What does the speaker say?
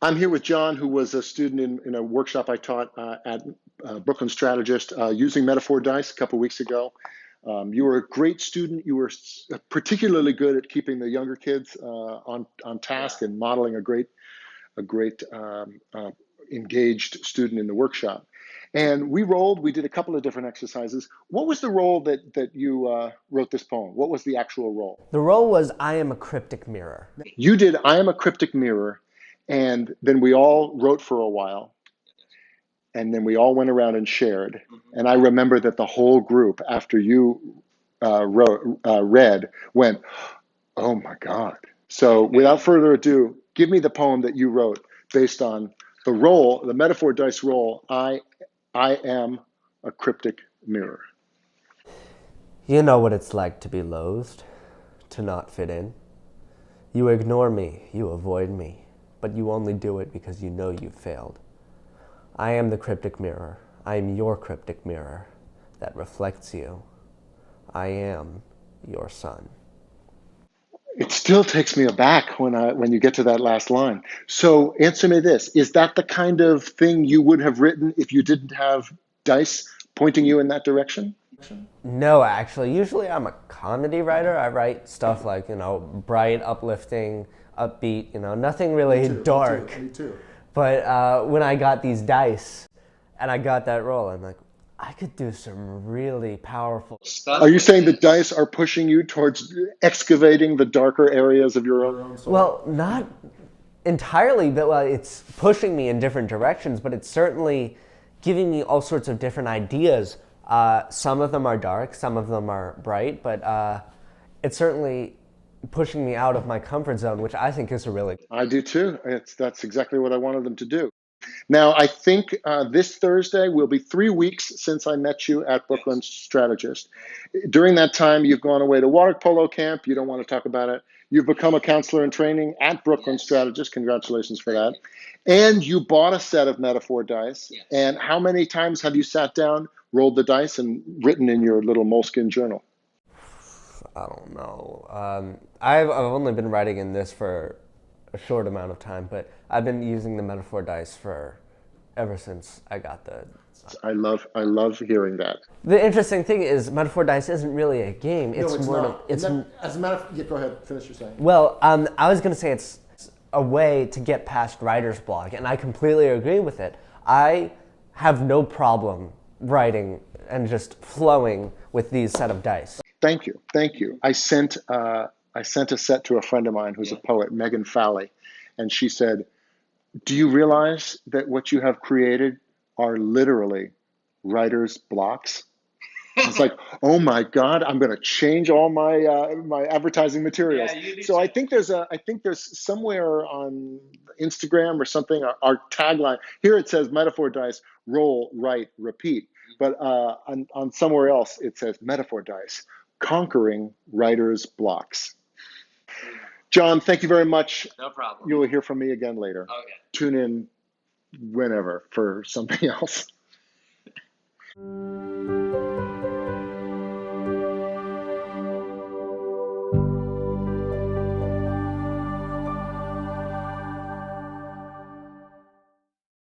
I'm here with John, who was a student in a workshop I taught at Brooklyn Strategist using metaphor dice a couple weeks ago. You were a great student. You were particularly good at keeping the younger kids on task and modeling a great engaged student in the workshop. And we rolled. We did a couple of different exercises. What was the role that you wrote this poem? What was the actual role? The role was I am a cryptic mirror. You did I am a cryptic mirror, and then we all wrote for a while, and then we all went around and shared. And I remember that the whole group, after you read, went, "Oh my God!" So, without further ado, give me the poem that you wrote based on the role, the metaphor dice role. I am a cryptic mirror. You know what it's like to be loathed, to not fit in. You ignore me, you avoid me, but you only do it because you know you've failed. I am the cryptic mirror. I am your cryptic mirror that reflects you. I am your sun. It still takes me aback when you get to that last line. So answer me this: is that the kind of thing you would have written if you didn't have dice pointing you in that direction? No, actually, usually I'm a comedy writer. I write stuff like, bright, uplifting, upbeat, nothing really dark. Me too. But when I got these dice and I got that roll, I'm like, I could do some really powerful. Are you saying the dice are pushing you towards excavating the darker areas of your own soul? Well, not entirely, but it's pushing me in different directions, but it's certainly giving me all sorts of different ideas. Some of them are dark, some of them are bright, but it's certainly pushing me out of my comfort zone, which I think is a really. I do too. That's exactly what I wanted them to do. Now, I think this Thursday will be 3 weeks since I met you at Brooklyn Strategist. During that time, you've gone away to water polo camp. You don't want to talk about it. You've become a counselor in training at Brooklyn Strategist. Congratulations for that. And you bought a set of metaphor dice. And how many times have you sat down, rolled the dice, and written in your little moleskin journal? I don't know. I've only been writing in this for a short amount of time, but I've been using the metaphor dice for ever since I got the. I love hearing that. The interesting thing is, metaphor dice isn't really a game. No, it's more. not. It's As a matter of yeah, go ahead, finish your saying. well. I was gonna say it's a way to get past writer's block, and I completely agree with it. I have no problem writing and just flowing with these set of dice. Thank you, thank you. I sent a set to a friend of mine who's a poet, Megan Falley, and she said, "Do you realize that what you have created are literally writer's blocks?" It's like, oh my God, I'm going to change all my advertising materials. So I think there's somewhere on Instagram or something our tagline here. It says metaphor dice, roll, write, repeat. But on somewhere else it says metaphor dice, conquering writer's blocks. John, thank you very much. No problem. You will hear from me again later. Okay. Tune in whenever for something else.